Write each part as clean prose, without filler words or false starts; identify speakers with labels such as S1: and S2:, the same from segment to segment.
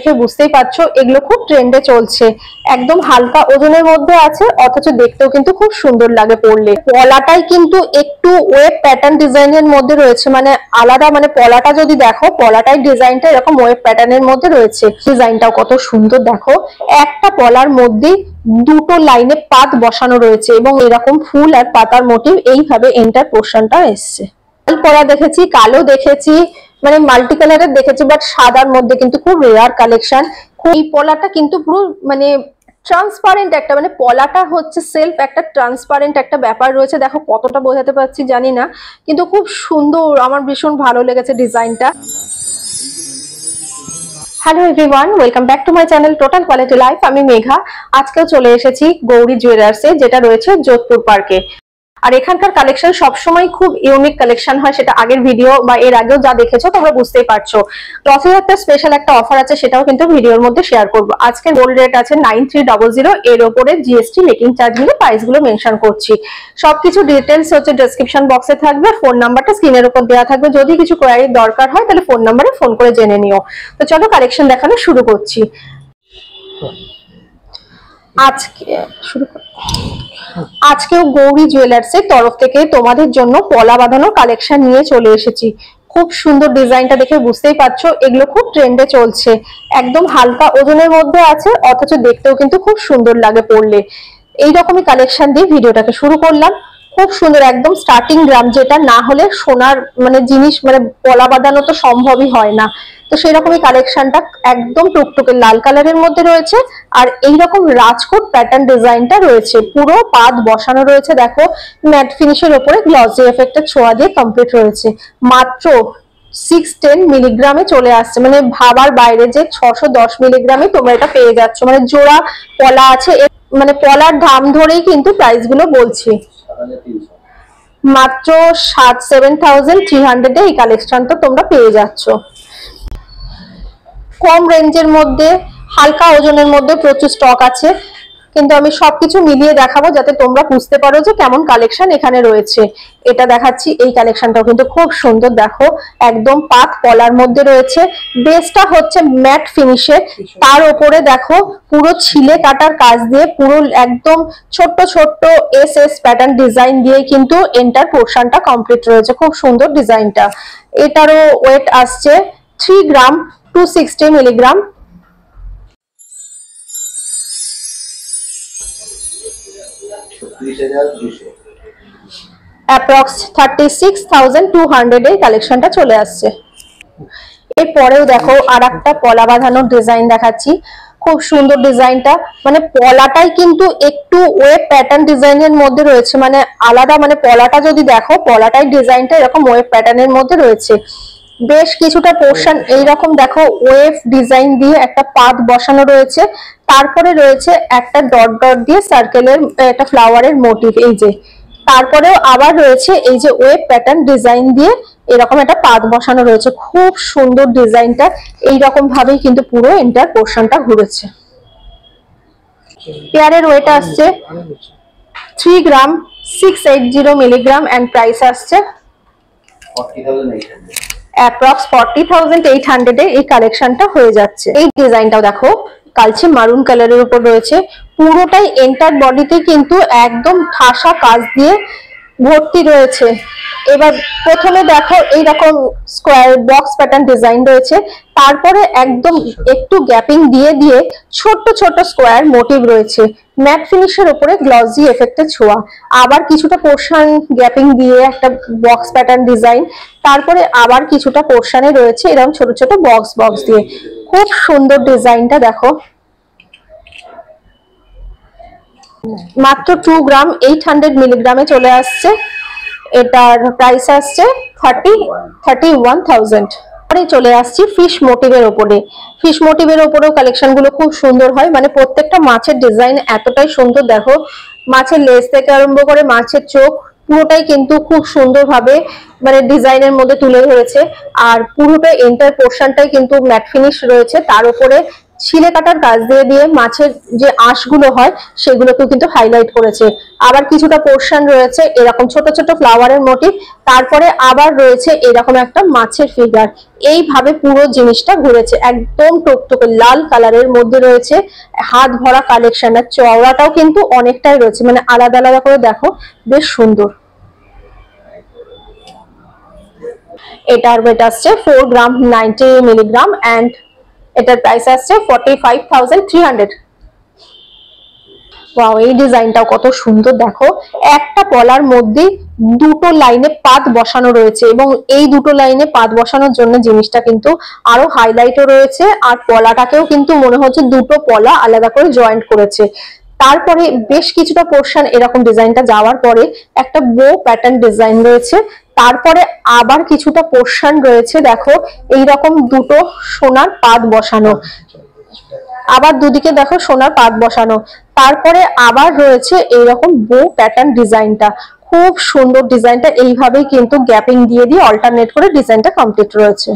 S1: দেখে বুঝতেই পারছো এগুলো খুব ট্রেন্ডে চলছে। একদম হালকা ওজনের মধ্যে আছে, অথচ দেখতেও কিন্তু খুব সুন্দর লাগে পরলে। পলাটাই কিন্তু একটু ওয়েব প্যাটার্ন ডিজাইনের মধ্যে রয়েছে, মানে আলাদা, মানে পলাটা যদি দেখো পলাটাই ডিজাইনটা এরকম ওয়েব প্যাটার্নের মধ্যে রয়েছে। ডিজাইনটাও কত সুন্দর দেখো, একটা পলার মধ্যেই দুটো লাইনে পাত বসানো রয়েছে এবং এরকম ফুল আর পাতার মোটিভ এইভাবে এন্টার পোর্শনটা এসছে। পলা দেখেছি, কালো দেখেছি, মানে মাল্টি কালারের দেখেছি, বাট সাদার মধ্যে কিন্তু খুব রেয়ার কালেকশন। এই পলাটা কিন্তু পুরো মানে ট্রান্সপারেন্ট একটা, মানে পলাটা হচ্ছে সেলফ একটা ট্রান্সপারেন্ট একটা ব্যাপার রয়েছে। দেখো কতটা বোঝাতে পারছি জানি না, কিন্তু খুব সুন্দর, আমার ভীষণ ভালো লেগেছে ডিজাইনটা। Hello everyone, welcome back to my channel total quality life. আমি মেঘা। আজকেও চলে এসেছি গৌরী জুয়েলার্সে, যেটা রয়েছে যোধপুর পার্কে। আর এখানকার কালেকশন সবসময় খুব ইউনিক কালেকশন হয়, সেটা আগের ভিডিও বা এর আগেও যা দেখেছো তোমরা বুঝতেই পারছো। রথযাত্রার স্পেশাল একটা অফার আছে, সেটাও কিন্তু ভিডিওর মধ্যে শেয়ার করবো। আজকে গোল্ড রেট আছে 9300, এর ওপরে জিএসটি মেকিং চার্জ মিলে প্রাইসগুলো মেনশন করছি। সবকিছু ডিটেলস হচ্ছে ডেসক্রিপশন বক্সে থাকবে, ফোন নাম্বারটা স্ক্রিনের উপর দেওয়া থাকবে। যদি কিছু কোয়ারি দরকার হয় তাহলে ফোন নাম্বারে ফোন করে জেনে নিও। তো চলো কালেকশন দেখানো শুরু করছি। আজকেও গৌরী জুয়েলার্সের তরফ থেকে তোমাদের জন্য পলা বাঁধানো কালেকশন নিয়ে চলে এসেছি। খুব সুন্দর, ডিজাইনটা দেখে বুঝতেই পারছো এগুলো খুব ট্রেন্ডে চলছে। একদম হালকা ওজনের মধ্যে আছে, অথচ দেখতেও কিন্তু খুব সুন্দর লাগে পরলে। এইরকমই কালেকশন দিয়ে ভিডিওটাকে শুরু করলাম। খুব সুন্দর, একদম স্টার্টিং গ্রাম, যেটা না হলে সোনার মানে জিনিস, মানে পলা বাঁধানো তো সম্ভবই হয় না। তো সেই রকমই কালেকশনটা একদম টুকটুকে লাল কালারের মধ্যে রয়েছে। আর এইরকম রাজকোট প্যাটার্ন ডিজাইনটা রয়েছে, পুরো পাত বসানো রয়েছে। দেখো ম্যাট ফিনিশের উপরে গ্লসি এফেক্টের ছোঁয়া দিয়ে কমপ্লিট রয়েছে। মাত্র 610 মিলিগ্রামে চলে আসছে, মানে ভাবার বাইরে যে 610 মিলিগ্রামে তোমরা এটা পেয়ে যাচ্ছ। মানে জোড়া পলা আছে, মানে পলার দাম ধরেই কিন্তু প্রাইস গুলো বলছি। মাত্র 7300 এই কালেকশনটা তোমরা পেয়ে যাচ্ছ। কম রেঞ্জের মধ্যে, হালকা ওজনের মধ্যে প্রচুর স্টক আছে, কিন্তু আমি সবকিছু মিলিয়ে দেখাবো যাতে তোমরা বুঝতে পারো যে কেমন কালেকশন এখানে রয়েছে। এটা দেখাচ্ছি, এই কালেকশনটাও কিন্তু খুব সুন্দর। দেখো একদম পাত পলার মধ্যে রয়েছে, বেসটা হচ্ছে ম্যাট ফিনিশের, তার উপরে দেখো পুরো ছিলে কাটার কাজ দিয়ে পুরো একদম ছোট্ট ছোট্ট এস প্যাটার্ন ডিজাইন দিয়ে কিন্তু এন্টার পোর্শনটা কমপ্লিট রয়েছে। খুব সুন্দর ডিজাইনটা। এটারও ওয়েট আসছে 3 গ্রাম 260 মিলিগ্রাম। অ্যাপ্রক্স 36,200 এই কালেকশনটা চলে আসছে। এরপরেও দেখো আর একটা পলা বাঁধানোর ডিজাইন দেখাচ্ছি। খুব সুন্দর ডিজাইনটা, মানে পলাটাই কিন্তু একটু ওয়েব প্যাটার্ন ডিজাইনের মধ্যে রয়েছে, মানে আলাদা, মানে পলাটা যদি দেখো পলাটাই ডিজাইনটা এরকম ওয়েব প্যাটার্নের মধ্যে রয়েছে। বেশ কিছুটা পোর্শন এইরকম দেখো ওয়েভ ডিজাইন দিয়ে একটা পাত বসানো রয়েছে, তারপরে রয়েছে একটা ডট ডট দিয়ে সার্কেলের একটা ফ্লাওয়ারের মোটিভ, এই যে। তারপরেও আবার রয়েছে এই যে ওয়েভ প্যাটার্ন ডিজাইন দিয়ে এরকম একটা পাত বসানো রয়েছে। খুব সুন্দর ডিজাইনটা, এইরকম ভাবেই কিন্তু পুরো এন্টার পোর্শনটা ঘুরেছে। পেয়ারের ওয়েট আসছে 3 গ্রাম 680 মিলিগ্রাম এন্ড প্রাইস আসছে অ্যাপ্রক্স 40,800 এই কালেকশনটা হয়ে যাচ্ছে। এই ডিজাইনটাও দেখো কালচে মারুন কালারের উপর রয়েছে, পুরোটাই এন্টার বডিতে কিন্তু একদম ঠাসা কাজ দিয়ে ভর্তি রয়েছে। এবার প্রথমে দেখো এইরকম স্কোয়ার বক্স প্যাটার্ন ডিজাইন রয়েছে, তারপরে একদম একটু গ্যাপিং দিয়ে দিয়ে ছোট্ট ছোট্ট স্কোয়ার মোটিভ রয়েছে। ম্যাট ফিনিশের উপরে গ্লসি এফেক্টের ছোঁয়া, আবার কিছুটা পোর্শন গ্যাপিং দিয়ে একটা বক্স প্যাটার্ন ডিজাইন, তারপরে আবার কিছুটা পোর্শনে রয়েছে এরকম ছোট ছোট বক্স বক্স দিয়ে। খুব সুন্দর ডিজাইনটা দেখো। মাত্র 2 গ্রাম 800 মিলিগ্রামে চলে আসছে। এটার প্রাইস আসছে 31,000। চলে আসছি ফিশ মোটিভের উপরে। ফিশ মোটিভের উপরেও কালেকশন গুলো খুব সুন্দর হয়, মানে প্রত্যেকটা মাছের ডিজাইন এতটাই সুন্দর। দেখো মাছের লেজ থেকে আরম্ভ করে মাছের চোখ পুরোটাই কিন্তু খুব সুন্দর ভাবে মানে ডিজাইনের মধ্যে তুলে ধরেছে। আর পুরোটা এন্টার পোর্শনটাই কিন্তু ম্যাট ফিনিশ রয়েছে, তার উপরে ছিলে কাটার কাজ দিয়ে দিয়ে মাছের যে আঁশগুলো হয় সেগুলোকেও কিন্তু হাইলাইট করেছে। আবার কিছুটা পোর্শন রয়েছে এরকম ছোট ছোট ফ্লাওয়ারের মোটিভ, তারপরে আবার রয়েছে এরকম একটা মাছের ফিগার। এইভাবে পুরো জিনিসটা ঘুরেছে, একদম টকটকে লাল কালারের মধ্যে রয়েছে, হাত ভরা কালেকশন। আর চওড়াটাও কিন্তু অনেকটাই রয়েছে, মানে আলাদা আলাদা করে দেখো, বেশ সুন্দর। এটার ওয়েট আসছে 4 গ্রাম 90 মিলিগ্রাম এন্ড এটার প্রাইস আসছে 45,300। ওয়াও, এই ডিজাইনটাও কত সুন্দর দেখো, একটা পলার মধ্যে দুটো লাইনে পাত বসানো রয়েছে এবং এই দুটো লাইনে পাত বসানোর জন্য জিনিসটা কিন্তু আরো হাইলাইটও রয়েছে, আর পলাটাকেও কিন্তু মনে হচ্ছে দুটো পলা আলাদা করে জয়েন্ট করেছে। তারপরে বেশ কিছুটা পোর্শন এরকম ডিজাইনটা যাওয়ার পরে একটা বো প্যাটার্ন ডিজাইন রয়েছে, তারপরে আবার কিছুটা পোর্শন রয়েছে দেখো এইরকম দুটো সোনার পাত বসানো, আবার দুদিকে দেখো সোনার পাত বসানো, তারপরে আবার রয়েছে এইরকম বো প্যাটার্ন ডিজাইনটা। খুব সুন্দর ডিজাইনটা, এইভাবেই কিন্তু গ্যাপিং দিয়ে দিয়ে অল্টারনেট করে ডিজাইনটা কমপ্লিট রয়েছে।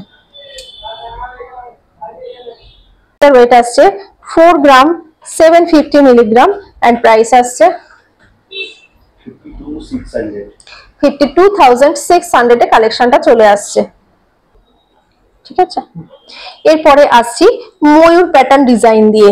S1: এটার ওয়েট আসছে 4 গ্রাম 750 মিলিগ্রাম এন্ড প্রাইস আসছে 52,600 এ কালেকশনটা চলে আসছে। ঠিক আছে, এরপরে আসছি ময়ূর প্যাটার্ন ডিজাইন দিয়ে।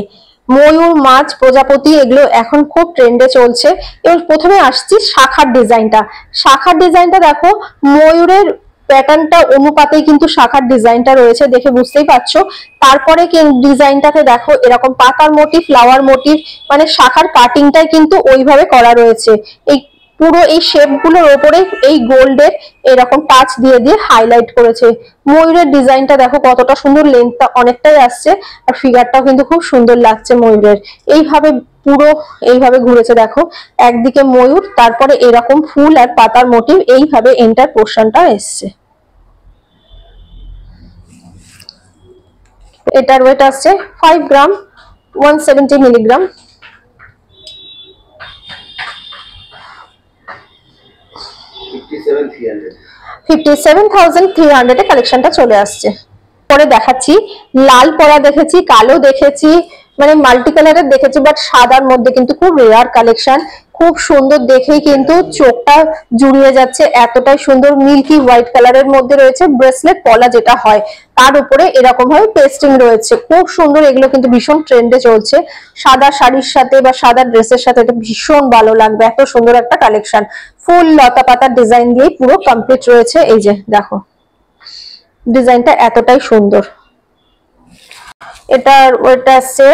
S1: ময়ূর, মাছ, প্রজাপতি এগুলো এখন খুব ট্রেন্ডে চলছে। এবং প্রথমে আসছি শাখার ডিজাইনটা। শাখার ডিজাইনটা দেখো, ময়ূরের প্যাটার্নটা অনুপাতেই কিন্তু শাখার ডিজাইনটা রয়েছে, দেখে বুঝতেই পারছো। তারপরে ডিজাইনটাতে দেখো এরকম পাতার মোটিভ, ফ্লাওয়ার মোটিভ, মানে শাখার কাটিংটাই কিন্তু ওইভাবে করা রয়েছে। এই পুরো এই শেপ গুলোর উপরে এই গোল্ডের এরকম টাচ দিয়ে দিয়ে হাইলাইট করেছে। ময়ূরের ডিজাইনটা দেখো কতটা সুন্দর, লেন্থটা অনেকটাই আসছে আর ফিগারটাও কিন্তু খুব সুন্দর লাগছে ময়ূরের। এইভাবে পুরো এইভাবে ঘুরেছে দেখো, একদিকে ময়ূর, তারপরে এরকম ফুল আর পাতার মোটিভ, এইভাবে এন্টার পোর্শনটা এসছে। এটার ওয়েট আসছে 5 গ্রাম 170 মিলিগ্রাম। 57,300 এ কালেকশনটা চলে আসছে। পরে দেখাচ্ছি লাল পরা দেখেছি, কালো দেখেছি, মানে মাল্টি কালারের দেখেছি, বাট সাদার মধ্যে কিন্তু খুব রেয়ার কালেকশন। খুব সুন্দর, দেখেই কিন্তু চোখটা জুড়িয়ে যাচ্ছে, এতটাই সুন্দর। মিল্কি হোয়াইট কালারের মধ্যে রয়েছে ব্রেসলেট পলা যেটা হয়, তার উপরে এরকম ভাবে পেস্টিং রয়েছে, খুব সুন্দর। এগুলো কিন্তু ভীষণ ট্রেন্ডে চলছে, সাদা শাড়ির সাথে বা সাদা ড্রেসের সাথে এটা ভীষণ ভালো লাগবে। এত সুন্দর একটা কালেকশন, ফুল লতা পাতার ডিজাইন দিয়ে পুরো কমপ্লিট রয়েছে। এই যে দেখো ডিজাইনটা এতটাই সুন্দর। এটার ওয়েট আছে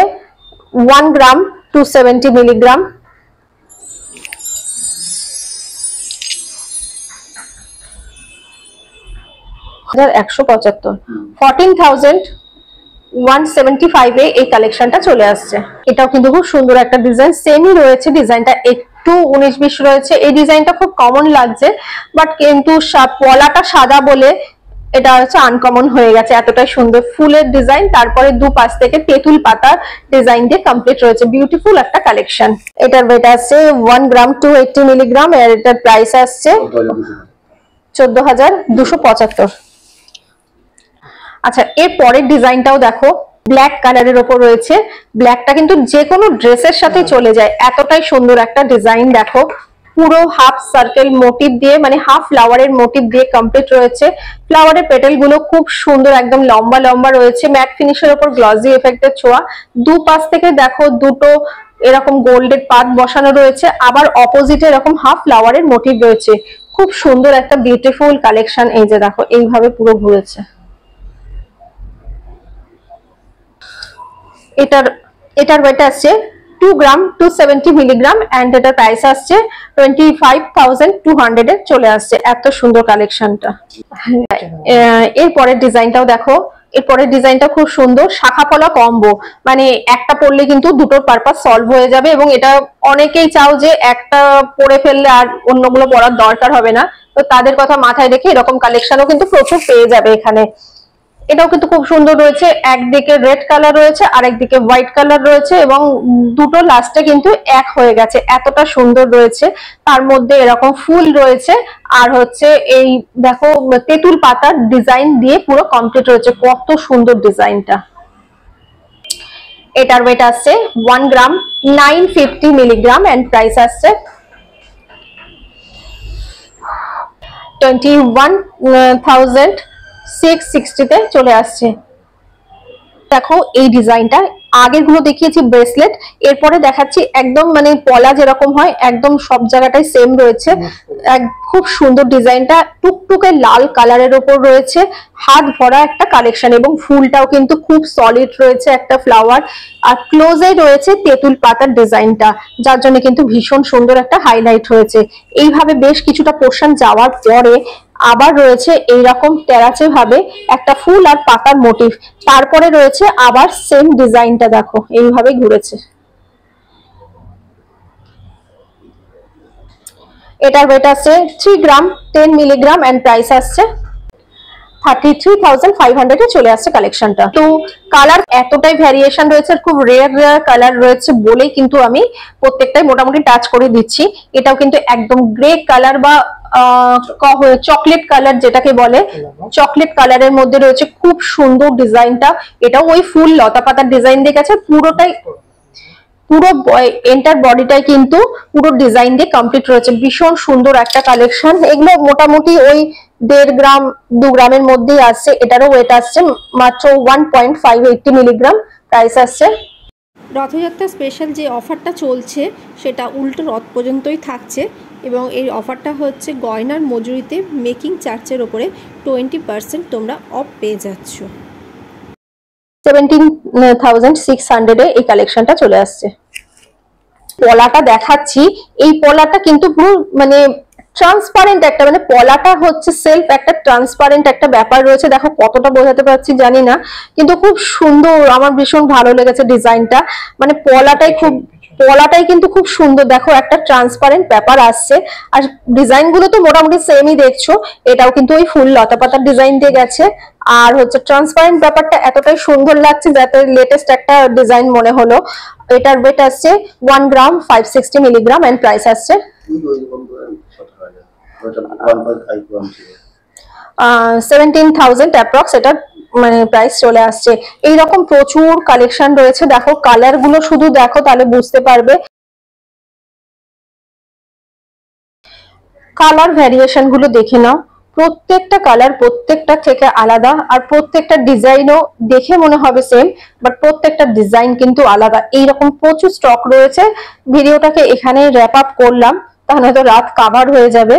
S1: 1 গ্রাম 270 মিলিগ্রাম। 175 14,175 এ এই কালেকশনটা চলে আসছে। এটাও কিন্তু খুব সুন্দর একটা ডিজাইন, সেমই রয়েছে, ডিজাইনটা একটু 19-20 রয়েছে। এই ডিজাইনটা খুব কমন লাগছে, বাট কিন্তু পলাটা সাদা বলে এটা হচ্ছে আনকমন হয়ে গেছে, এতটাই সুন্দর ফুলের ডিজাইন। তারপরে দুপাশ থেকে তেঁতুল পাতা ডিজাইন দিয়ে কমপ্লিট রয়েছে, বিউটিফুল একটা কালেকশন। এটার ওয়েট আসছে 1 গ্রাম 280 মিলিগ্রাম আর এটার প্রাইস আসছে 14,275। আচ্ছা, এর পরের ডিজাইনটাও দেখো, ব্ল্যাক কালারের ওপর রয়েছে। ব্ল্যাকটা কিন্তু যে কোনো ড্রেসের সাথে চলে যায়, এতটাই সুন্দর একটা ডিজাইন দেখো। পুরো হাফ সার্কেল মোটিভ দিয়ে, মানে হাফ ফ্লাওয়ারের মোটিভ দিয়ে কমপ্লিট রয়েছে। ফ্লাওয়ারের পেটেল গুলো খুব সুন্দর, একদম লম্বা লম্বা রয়েছে, ম্যাট ফিনিশের উপর গ্লসি এফেক্টের ছোঁয়া। দুপাশ থেকে দেখো দুটো এরকম গোল্ডের পাত বসানো রয়েছে, আবার অপোজিটে এরকম হাফ ফ্লাওয়ারের মোটিভ রয়েছে। খুব সুন্দর একটা বিউটিফুল কালেকশন। এই যে দেখো এইভাবে পুরো ঘুরেছে। এটার ওয়েট আসছে 2 গ্রাম 270 মিলিগ্রাম এন্ড এটার প্রাইস আসছে 25,200 এ চলে আসছে। এত সুন্দর কালেকশনটা। এরপরের ডিজাইনটাও দেখো, এরপরের ডিজাইনটা খুব সুন্দর, শাখা পলা কম্বো, মানে একটা পরলে কিন্তু দুটোর পারপাস সলভ হয়ে যাবে। এবং এটা অনেকেই চাও যে একটা পরে ফেললে আর অন্যগুলো পরার দরকার হবে না, তো তাদের কথা মাথায় রেখে এরকম কালেকশনও কিন্তু প্রচুর পেয়ে যাবে এখানে। এটাও কিন্তু খুব সুন্দর রয়েছে, একদিকে রেড কালার রয়েছে আর একদিকে হোয়াইট কালার রয়েছে এবং দুটো লাস্টে কিন্তু এক হয়ে গেছে, এতটা সুন্দর রয়েছে। তার মধ্যে এরকম ফুল রয়েছে আর হচ্ছে এই দেখো তেঁতুল পাতার ডিজাইন দিয়ে পুরো কমপ্লিট রয়েছে, কত সুন্দর ডিজাইনটা। এটার ওয়েট আসছে 1 গ্রাম 950 মিলিগ্রাম এন্ড প্রাইস আসছে 21,660 তে চলে আসছে। দেখো এই ডিজাইনটা, আগেগুলো দেখিয়েছি ব্রেসলেট, এরপরে দেখাচ্ছি একদম মানে পলা যেরকম হয় একদম সব জায়গাটায় সেম রয়েছে। খুব সুন্দর ডিজাইনটা, টুকটুকে লাল কালারের ওপর রয়েছে, হাত ভরা একটা কালেকশন এবং ফুলটাও কিন্তু খুব সলিড রয়েছে, একটা ফ্লাওয়ার, আর ক্লোজে রয়েছে তেঁতুল পাতার ডিজাইনটা, যার জন্য কিন্তু ভীষণ সুন্দর একটা হাইলাইট হয়েছে। এইভাবে বেশ কিছুটা পোর্শন যাওয়ার পরে আবার রয়েছে এইরকম তেরাচে ভাবে একটা ফুল আর পাতার মোটিভ, তারপরে রয়েছে আবার সেম ডিজাইনটা, দেখো এইভাবে ঘুরেছে। এটার ওয়েট আছে 3 গ্রাম 10 মিলিগ্রাম এন্ড প্রাইস আসছে 33,500 এ চলে আসছে কালেকশনটা। তো কালার এতটাই ভ্যারিয়েশন রয়েছে, খুব রেয়ার কালার রয়েছে বলেই কিন্তু আমি প্রত্যেকটাই মোটামুটি টাচ করে দিচ্ছি। এটাও কিন্তু একদম গ্রে কালার বা চকলেট কালার যেটাকে বলে, চকলেট কালারের মধ্যে রয়েছে, খুব সুন্দর ডিজাইনটা। এটাও ওই ফুল লতা পাতার ডিজাইন দিয়ে গেছে, পুরো এন্টার বডিটাই কিন্তু পুরো ডিজাইন দিয়ে কমপ্লিট রয়েছে। ভীষণ সুন্দর একটা কালেকশন। এগুলো মোটামুটি ওই 1.5 গ্রাম 2 গ্রামের মধ্যেই আসছে। এটারও ওয়েট আসছে মাত্র 1.580 মিলিগ্রাম, প্রাইস আসছে।
S2: রথযাত্রা স্পেশাল যে অফারটা চলছে সেটা উল্টো রথ পর্যন্তই থাকছে, এবং এই অফারটা হচ্ছে গয়নার মজুরিতে মেকিং চার্জের ওপরে 20% তোমরা অফ পেয়ে যাচ্ছ।
S1: 17,600 এ এই কালেকশনটা চলে আসছে। পলাটা দেখাচ্ছি, এই পলাটা কিন্তু পুরো মানে ট্রান্সপারেন্ট একটা, মানে পলাটা হচ্ছে সেলফ একটা ট্রান্সপারেন্ট একটা ব্যাপার রয়েছে। দেখো কতটা বোঝাতে পারছি জানি না, কিন্তু খুব সুন্দর, আমার ভীষণ ভালো লেগেছে ডিজাইনটা। মানে পলাটাই কিন্তু খুব সুন্দর, দেখো একটা ট্রান্সপারেন্ট ব্যাপার আসছে। আর ডিজাইন গুলো তো মোটামুটি সেমই দেখছো, এটাও কিন্তু ওই ফুল লতা পাতার ডিজাইন দিয়ে গেছে। আর হচ্ছে ট্রান্সপারেন্ট ব্যাপারটা এতটাই সুন্দর লাগছে যাতে লেটেস্ট একটা ডিজাইন মনে হলো। এটার ওয়েট আসছে 1 গ্রাম 560 মিলিগ্রাম এন্ড প্রাইস আসছে 17,000 অ্যাপ্রক্স, এটা মানে প্রাইস চলে আসছে। এইরকম প্রচুর কালেকশন রয়েছে, দেখো কালার গুলো শুধু দেখো তাহলে বুঝতে পারবে। কালার ভ্যারিয়েশন গুলো দেখে নাও, প্রত্যেকটা কালার প্রত্যেকটা থেকে আলাদা, আর প্রত্যেকটা ডিজাইনও দেখে মনে হবে সেম, বাট প্রত্যেকটা ডিজাইন কিন্তু আলাদা। এইরকম প্রচুর স্টক রয়েছে। ভিডিওটাকে এখানে র্যাপ আপ করলাম, তাহলে তো রাত কাভার হয়ে যাবে।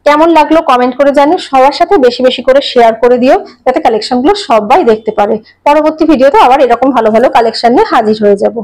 S1: কেমন লাগলো কমেন্ট করে জানিও, সবার সাথে বেশি বেশি করে শেয়ার করে দিও যাতে কালেকশনগুলো সবাই দেখতে পারে। পরবর্তী ভিডিওতে আবার এরকম ভালো ভালো কালেকশন নিয়ে হাজির হয়ে যাব।